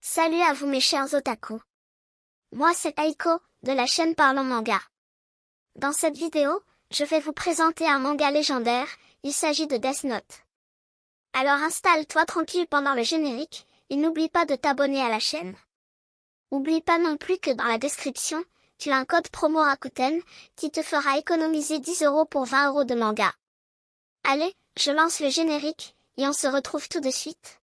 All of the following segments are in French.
Salut à vous mes chers otaku. Moi c'est Aiko, de la chaîne Parlons Manga. Dans cette vidéo, je vais vous présenter un manga légendaire, il s'agit de Death Note. Alors installe-toi tranquille pendant le générique, et n'oublie pas de t'abonner à la chaîne. N'oublie pas non plus que dans la description, tu as un code promo Rakuten, qui te fera économiser 10 € pour 20 € de manga. Allez, je lance le générique, et on se retrouve tout de suite.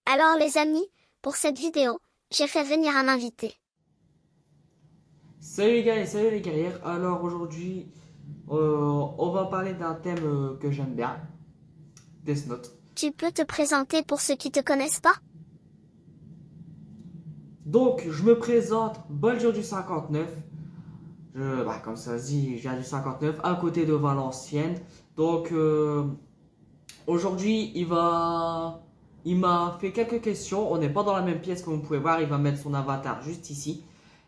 Alors les amis, pour cette vidéo, j'ai fait venir un invité. Salut les gars et salut les guerrières. Alors aujourd'hui, on va parler d'un thème que j'aime bien, Death Note. Tu peux te présenter pour ceux qui te connaissent pas? Donc je me présente, Baldur du 59. Comme ça se dit, je viens du 59, à côté de Valenciennes. Donc aujourd'hui, il m'a fait quelques questions. On n'est pas dans la même pièce comme vous pouvez voir. Il va mettre son avatar juste ici.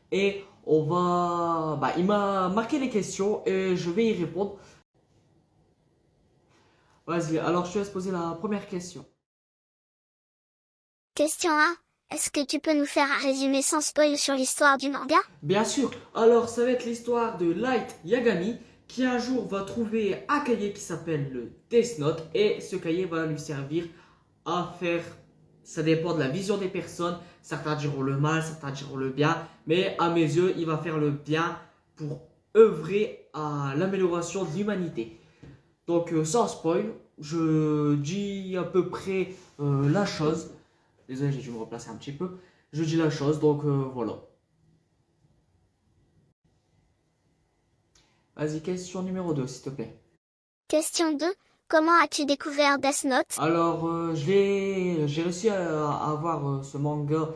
Et il m'a marqué les questions et je vais y répondre. Vas-y, alors je te laisse poser la première question. Question 1. Est-ce que tu peux nous faire un résumé sans spoil sur l'histoire du manga? Bien sûr, alors ça va être l'histoire de Light Yagami qui un jour va trouver un cahier qui s'appelle le Death Note et ce cahier va lui servir à faire, ça dépend de la vision des personnes, certains diront le mal, certains diront le bien, mais à mes yeux, il va faire le bien pour œuvrer à l'amélioration de l'humanité. Donc sans spoil, je dis à peu près la chose. Désolé, j'ai dû me replacer un petit peu. Je dis la chose, donc voilà. Vas-y, question numéro 2, s'il te plaît. Question 2. Comment as-tu découvert Death Note? Alors, j'ai réussi à avoir ce manga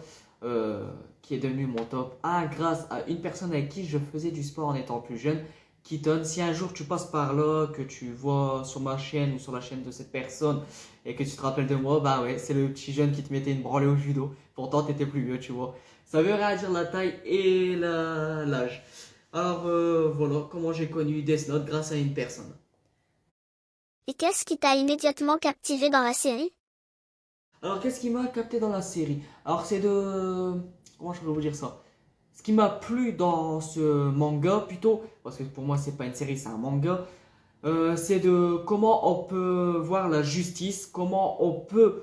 qui est devenu mon top 1 grâce à une personne avec qui je faisais du sport en étant plus jeune. Keaton, si un jour tu passes par là, que tu vois sur ma chaîne ou sur la chaîne de cette personne et que tu te rappelles de moi, bah ouais, c'est le petit jeune qui te mettait une branlée au judo. Pourtant, t'étais plus vieux, tu vois. Ça veut rien dire la taille et l'âge. Alors, voilà comment j'ai connu Death Note grâce à une personne. Et qu'est-ce qui t'a immédiatement captivé dans la série? Alors, qu'est-ce qui m'a capté dans la série? Alors, c'est de... Comment je peux vous dire ça? Ce qui m'a plu dans ce manga, plutôt, parce que pour moi, c'est pas une série, c'est un manga, c'est de comment on peut voir la justice, comment on peut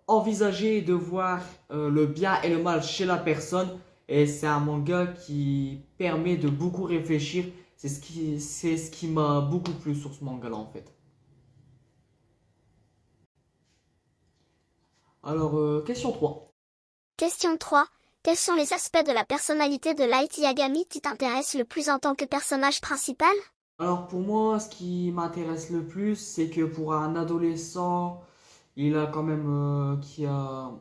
envisager de voir le bien et le mal chez la personne. Et c'est un manga qui permet de beaucoup réfléchir. C'est ce qui m'a beaucoup plu sur ce manga-là, en fait. Alors, question 3. Question 3. Quels sont les aspects de la personnalité de Light Yagami qui t'intéressent le plus en tant que personnage principal? Alors pour moi, ce qui m'intéresse le plus, c'est que pour un adolescent, il a quand même qui a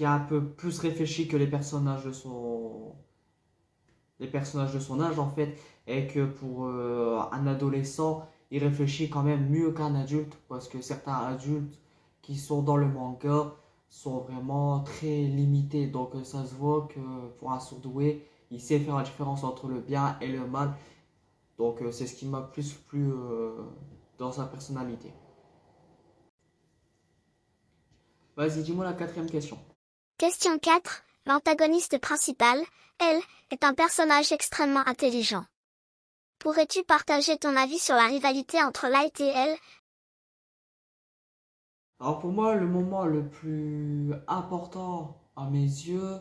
un peu plus réfléchi que les personnages de son âge en fait, et que pour un adolescent, il réfléchit quand même mieux qu'un adulte, parce que certains adultes qui sont dans le manga sont vraiment très limités. Donc ça se voit que pour un surdoué, il sait faire la différence entre le bien et le mal. Donc c'est ce qui m'a plus plu dans sa personnalité. Vas-y, dis-moi la quatrième question. Question 4. L'antagoniste principal, elle, est un personnage extrêmement intelligent. Pourrais-tu partager ton avis sur la rivalité entre Light et elle? Alors pour moi, le moment le plus important à mes yeux,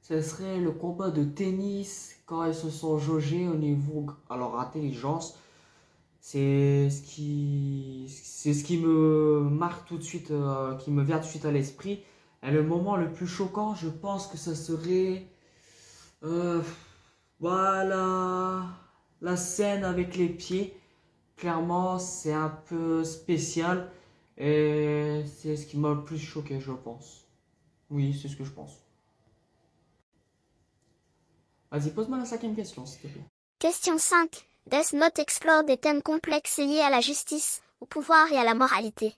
ce serait le combat de tennis quand ils se sont jaugés au niveau à leur intelligence. C'est ce qui me marque tout de suite, qui me vient tout de suite à l'esprit. Et le moment le plus choquant, je pense que ce serait euh, voilà, la scène avec les pieds. Clairement, c'est un peu spécial et c'est ce qui m'a le plus choqué, je pense. Oui, c'est ce que je pense. Vas-y, pose-moi la cinquième question, s'il te plaît. Question 5. Death Note explore des thèmes complexes liés à la justice, au pouvoir et à la moralité.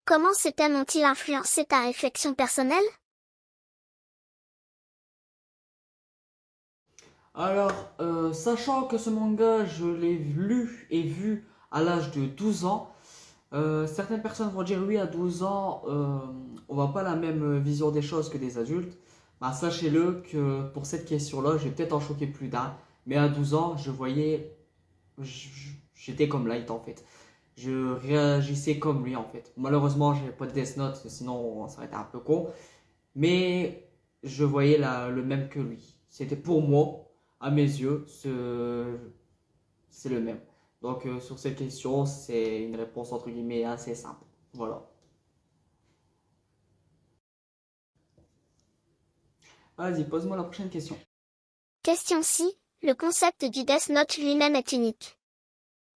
Comment ces thèmes ont-ils influencé ta réflexion personnelle? Alors, sachant que ce manga, je l'ai lu et vu à l'âge de 12 ans, certaines personnes vont dire oui, à 12 ans, on voit pas la même vision des choses que des adultes. Bah, sachez-le que pour cette question-là, je vais peut-être en choquer plus d'un, mais à 12 ans, j'étais comme Light en fait. Je réagissais comme lui en fait. Malheureusement, j'avais pas de Death Note, sinon ça aurait été un peu con. Mais je voyais le même que lui. C'était pour moi, à mes yeux, c'est le même. Donc sur cette question, c'est une réponse entre guillemets assez simple. Voilà. Vas-y, pose-moi la prochaine question. Question 6. Le concept du Death Note lui-même est unique.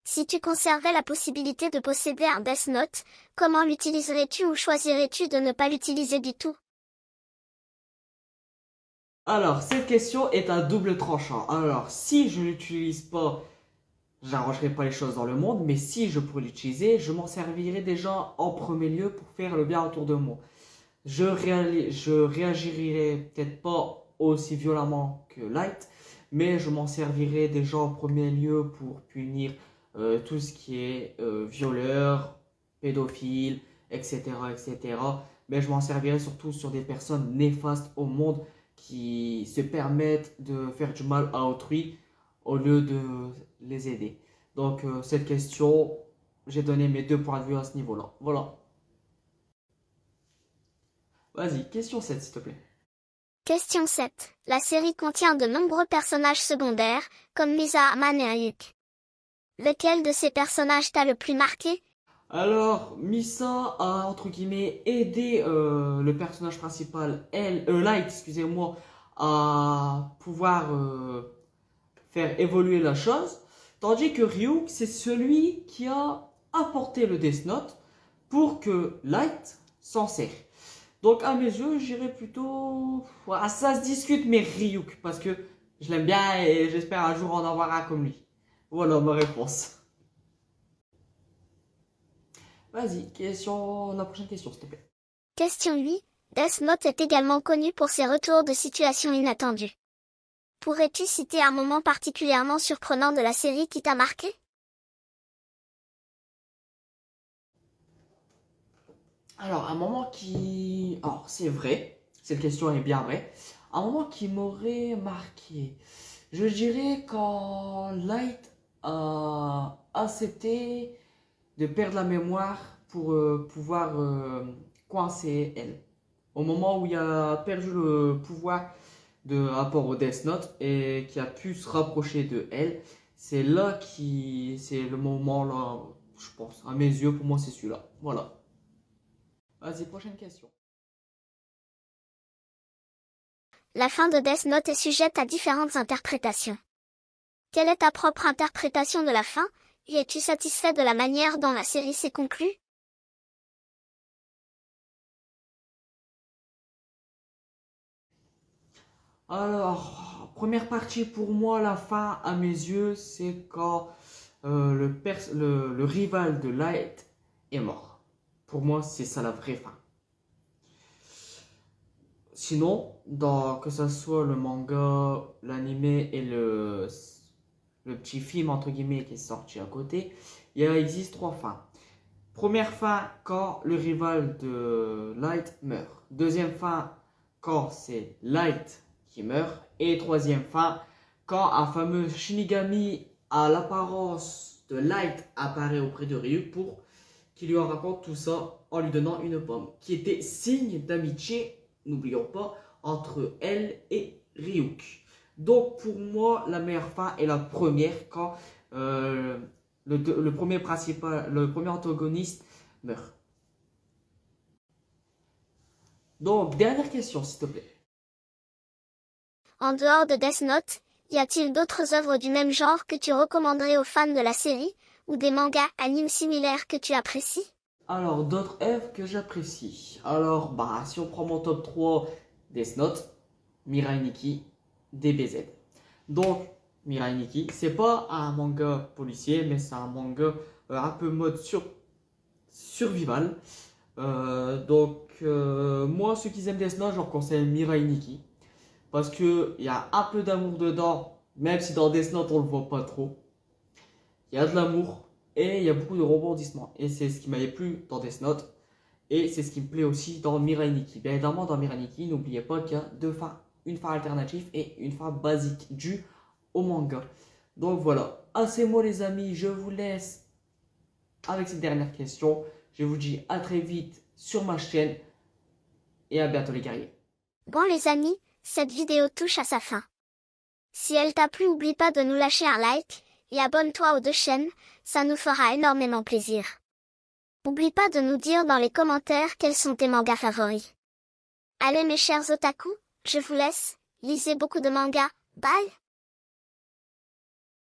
Si tu conservais la possibilité de posséder un Death Note, comment l'utiliserais-tu ou choisirais-tu de ne pas l'utiliser du tout? Alors, cette question est à double tranchant. Alors, si je l'utilise pas, j'arrangerai pas les choses dans le monde, mais si je pourrais l'utiliser, je m'en servirai déjà en premier lieu pour faire le bien autour de moi. Je réagirai peut-être pas aussi violemment que Light, mais je m'en servirai déjà en premier lieu pour punir tout ce qui est violeur, pédophile, etc., etc. Mais je m'en servirai surtout sur des personnes néfastes au monde qui se permettent de faire du mal à autrui au lieu de les aider. Donc cette question, j'ai donné mes deux points de vue à ce niveau-là. Voilà. Vas-y, question 7 s'il te plaît. Question 7. La série contient de nombreux personnages secondaires, comme Misa Aman et Ayuk. Lequel de ces personnages t'a le plus marqué? Alors, Misa a entre guillemets aidé le personnage principal, Light, excusez-moi, à pouvoir faire évoluer la chose, tandis que Ryuk, c'est celui qui a apporté le Death Note pour que Light s'en sert. Donc, à mes yeux, j'irais plutôt. Ouais, ça se discute, mais Ryuk, parce que je l'aime bien et j'espère un jour en avoir un comme lui. Voilà ma réponse. Vas-y, la prochaine question, s'il te plaît. Question 8. Death Note est également connu pour ses retours de situations inattendues. Pourrais-tu citer un moment particulièrement surprenant de la série qui t'a marqué? Alors, un moment qui. Alors, c'est vrai, cette question est bien vraie. Un moment qui m'aurait marqué. Je dirais quand Light a accepté de perdre la mémoire pour pouvoir coincer elle. Au moment où il a perdu le pouvoir de rapport au Death Note et qui a pu se rapprocher de elle, c'est le moment là, je pense. À mes yeux, pour moi, c'est celui-là. Voilà. Vas-y, prochaine question. La fin de Death Note est sujette à différentes interprétations. Quelle est ta propre interprétation de la fin, et es-tu satisfait de la manière dont la série s'est conclue? Alors, première partie pour moi, la fin à mes yeux, c'est quand le rival de Light est mort. Pour moi, c'est ça la vraie fin. Sinon, que ce soit le manga, l'anime et le petit film entre guillemets qui est sorti à côté, il existe trois fins. Première fin, quand le rival de Light meurt. Deuxième fin, quand c'est Light qui meurt. Et troisième fin, quand un fameux Shinigami à l'apparence de Light apparaît auprès de Ryuk pour qu'il lui raconte tout ça en lui donnant une pomme, qui était signe d'amitié, n'oublions pas, entre elle et Ryuk. Donc pour moi, la meilleure fin est la première, quand euh, le premier antagoniste meurt. Donc, dernière question, s'il te plaît. En dehors de Death Note, y a-t-il d'autres œuvres du même genre que tu recommanderais aux fans de la série, ou des mangas animes similaires que tu apprécies? Alors, d'autres œuvres que j'apprécie. Alors, bah, si on prend mon top 3, Death Note, Mirai Nikki, DBZ. Donc, Mirai Nikki, c'est pas un manga policier, mais c'est un manga un peu mode survival. Moi, ceux qui aiment Death Note, je leur conseille Mirai Nikki. Parce qu'il y a un peu d'amour dedans, Même si dans Death Note on le voit pas trop. Il y a de l'amour et il y a beaucoup de rebondissements. Et c'est ce qui m'avait plu dans Death Note. Et c'est ce qui me plaît aussi dans Mirai Nikki. Bien évidemment, dans Mirai Nikki, n'oubliez pas qu'il y a deux fins. Une fin alternative et une fin basique due au manga. Donc voilà. À ces mots les amis, je vous laisse avec cette dernière question. Je vous dis à très vite sur ma chaîne. Et à bientôt les guerriers. Bon les amis, cette vidéo touche à sa fin. Si elle t'a plu, n'oublie pas de nous lâcher un like, et abonne-toi aux deux chaînes, ça nous fera énormément plaisir. N'oublie pas de nous dire dans les commentaires quels sont tes mangas favoris. Allez mes chers otaku, je vous laisse, lisez beaucoup de mangas, bye!